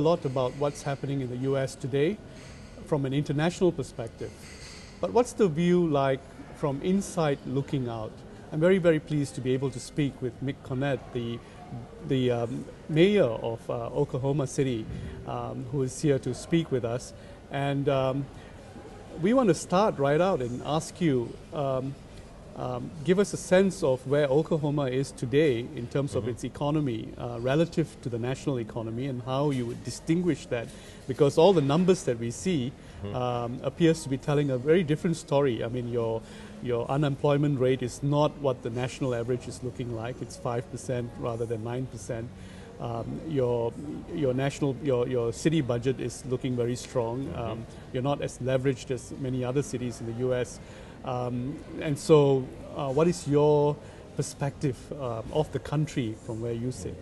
lot about what's happening in the US today from an international perspective. But what's the view like from inside looking out? I'm very, very pleased to be able to speak with Mick Cornett, the mayor of Oklahoma City, who is here to speak with us. And we want to start right out and ask you, give us a sense of where Oklahoma is today in terms of its economy relative to the national economy, and how you would distinguish that, because all the numbers that we see appears to be telling a very different story. I mean, your unemployment rate is not what the national average is looking like. It's 5% rather than 9%. Your city budget is looking very strong. You're not as leveraged as many other cities in the U.S. And so, what is your perspective of the country from where you sit?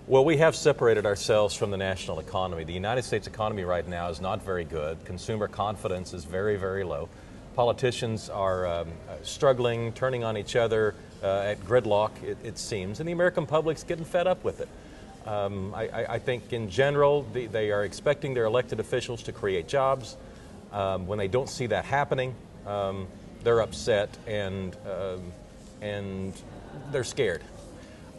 Well, we have separated ourselves from the national economy. The United States economy right now is not very good. Consumer confidence is very, very low. Politicians are struggling, turning on each other at gridlock, it seems, and the American public's getting fed up with it. I think in general, they are expecting their elected officials to create jobs. When they don't see that happening, they're upset and they're scared.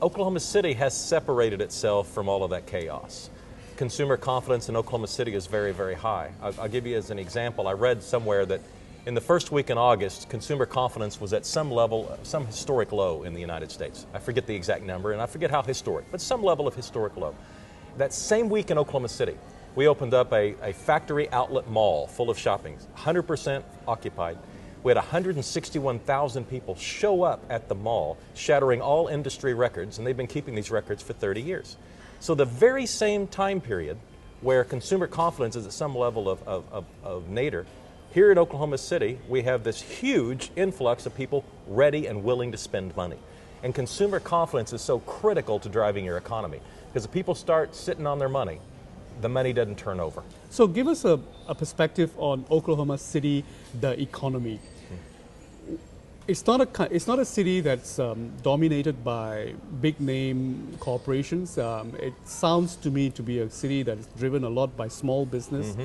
Oklahoma City has separated itself from all of that chaos. Consumer confidence in Oklahoma City is very, very high. I'll give you as an example. I read somewhere that in the first week in August, consumer confidence was at some level, some historic low in the United States. I forget the exact number, and I forget how historic, but some level of historic low. That same week in Oklahoma City, we opened up a factory outlet mall full of shopping, 100% occupied. We had 161,000 people show up at the mall, shattering all industry records, and they've been keeping these records for 30 years. So the very same time period where consumer confidence is at some level of nadir, here in Oklahoma City, we have this huge influx of people ready and willing to spend money. And consumer confidence is so critical to driving your economy, because if people start sitting on their money, the money doesn't turn over. So give us a perspective on Oklahoma City, the economy. It's not a city that's dominated by big name corporations. It sounds to me to be a city that is driven a lot by small business.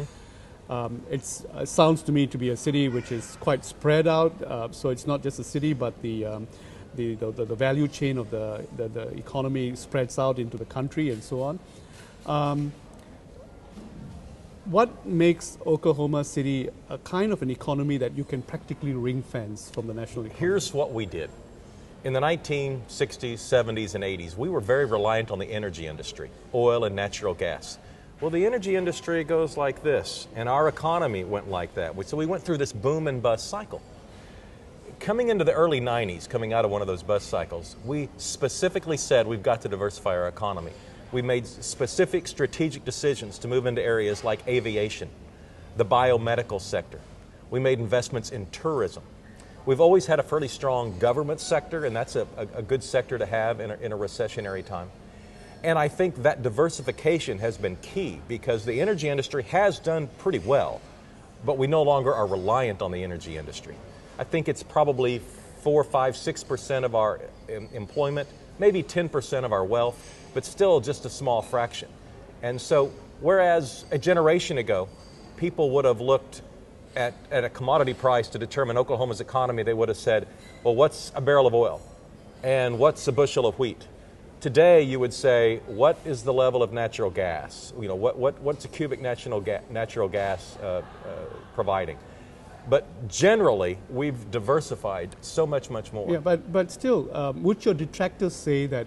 It sounds to me to be a city which is quite spread out. So it's not just a city, but the value chain of the economy spreads out into the country and so on. What makes Oklahoma City a kind of an economy that you can practically ring fence from the national economy? Here's what we did. In the 1960s, 70s, and 80s, we were very reliant on the energy industry, oil and natural gas. Well, the energy industry goes like this, and our economy went like that. So we went through this boom and bust cycle. Coming into the early 90s, coming out of one of those bust cycles, we specifically said we've got to diversify our economy. We made specific strategic decisions to move into areas like aviation, the biomedical sector. We made investments in tourism. We've always had a fairly strong government sector, and that's a good sector to have in a recessionary time. And I think that diversification has been key, because the energy industry has done pretty well, but we no longer are reliant on the energy industry. I think it's probably 4, 5, 6% of our employment, maybe 10% of our wealth, but still just a small fraction. And so, whereas a generation ago, people would have looked at a commodity price to determine Oklahoma's economy, they would have said, well, what's a barrel of oil? And what's a bushel of wheat? Today, you would say, what is the level of natural gas? You know, what's a cubic natural gas providing? But generally, we've diversified so much more. Yeah, but still, would your detractors say that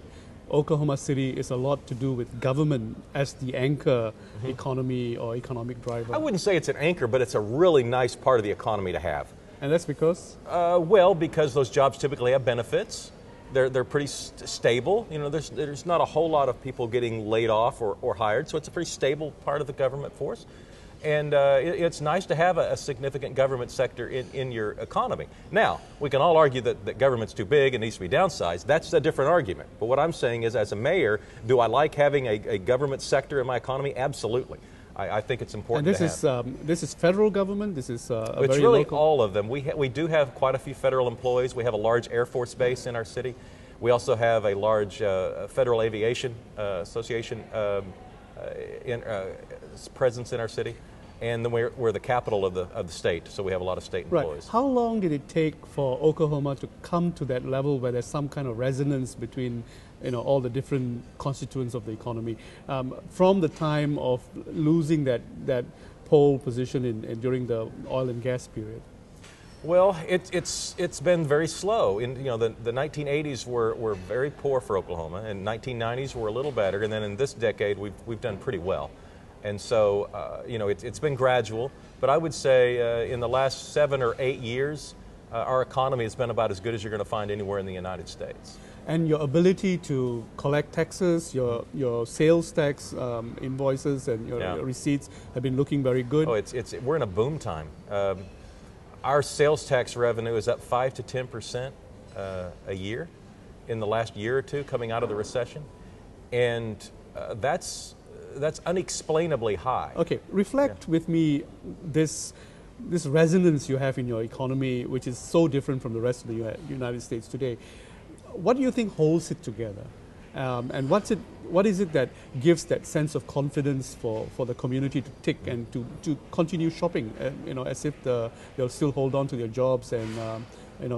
Oklahoma City is a lot to do with government as the anchor economy or economic driver? I wouldn't say it's an anchor, but it's a really nice part of the economy to have. And that's because? Well, because those jobs typically have benefits. They're pretty stable. You know, there's not a whole lot of people getting laid off or hired, so it's a pretty stable part of the government force. And it's nice to have a significant government sector in your economy. Now, we can all argue that government's too big and needs to be downsized. That's a different argument. But what I'm saying is, as a mayor, do I like having a government sector in my economy? Absolutely. I think it's important and to have. This is federal government? This is It's very really local? all of them. We do have quite a few federal employees. We have a large Air Force base in our city. We also have a large Federal Aviation Association presence in our city, and then we're the capital of the state, so we have a lot of state employees. Right. How long did it take for Oklahoma to come to that level where there's some kind of resonance between all the different constituents of the economy, from the time of losing that pole position during the oil and gas period? Well, it's been very slow. The 1980s were very poor for Oklahoma, and 1990s were a little better, and then in this decade we've done pretty well. And so it's been gradual, but I would say in the last 7 or 8 years, our economy has been about as good as you're going to find anywhere in the United States. And your ability to collect taxes, your sales tax invoices and your receipts have been looking very good. Oh, we're in a boom time. Our sales tax revenue is up 5 to 10% a year in the last year or two coming out of the recession, and that's unexplainably high. Okay, reflect with me this resonance you have in your economy, which is so different from the rest of the United States today. What do you think holds it together? And what is it that gives that sense of confidence for the community to tick and to continue shopping, as if they'll still hold on to their jobs and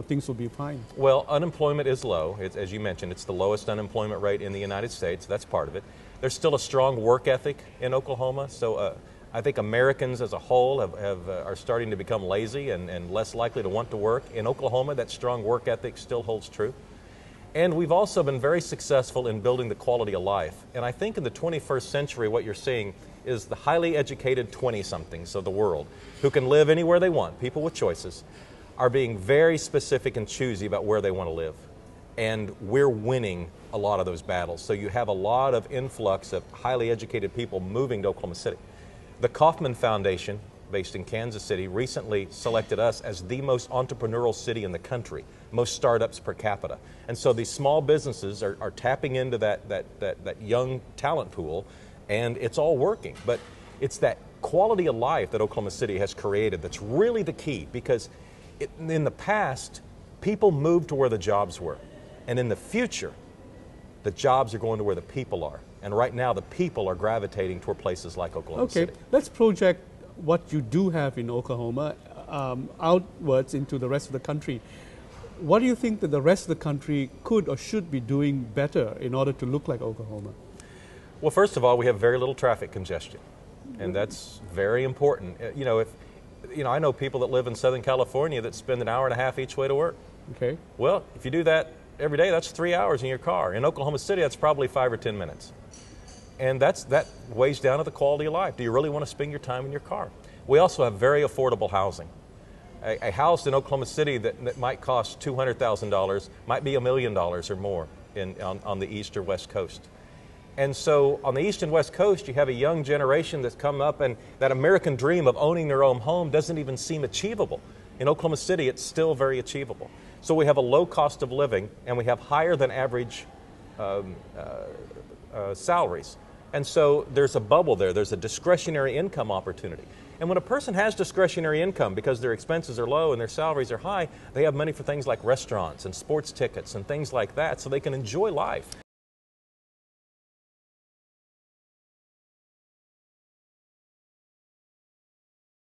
things will be fine? Well, unemployment is low. As you mentioned, it's the lowest unemployment rate in the United States. That's part of it. There's still a strong work ethic in Oklahoma, so I think Americans as a whole are starting to become lazy and less likely to want to work. In Oklahoma, that strong work ethic still holds true. And we've also been very successful in building the quality of life. And I think in the 21st century, what you're seeing is the highly educated 20-somethings of the world who can live anywhere they want, people with choices, are being very specific and choosy about where they want to live. And we're winning a lot of those battles. So you have a lot of influx of highly educated people moving to Oklahoma City. The Kauffman Foundation, based in Kansas City, recently selected us as the most entrepreneurial city in the country, most startups per capita. And so these small businesses are tapping into that young talent pool, and it's all working. But it's that quality of life that Oklahoma City has created that's really the key, because in the past, people moved to where the jobs were. And in the future, the jobs are going to where the people are. And right now, the people are gravitating toward places like Oklahoma City. Okay, let's project what you do have in Oklahoma outwards into the rest of the country. What do you think that the rest of the country could or should be doing better in order to look like Oklahoma? Well, first of all, we have very little traffic congestion, and that's very important. I know people that live in Southern California that spend an hour and a half each way to work. Okay. Well, if you do that every day, that's 3 hours in your car. In Oklahoma City, that's probably 5 or 10 minutes. And that weighs down to the quality of life. Do you really want to spend your time in your car? We also have very affordable housing. A house in Oklahoma City that might cost $200,000 might be $1 million or more on the east or west coast. And so on the east and west coast, you have a young generation that's come up, and that American dream of owning their own home doesn't even seem achievable. In Oklahoma City, it's still very achievable. So we have a low cost of living, and we have higher than average salaries. And so there's a bubble there. There's a discretionary income opportunity. And when a person has discretionary income because their expenses are low and their salaries are high, they have money for things like restaurants and sports tickets and things like that, so they can enjoy life.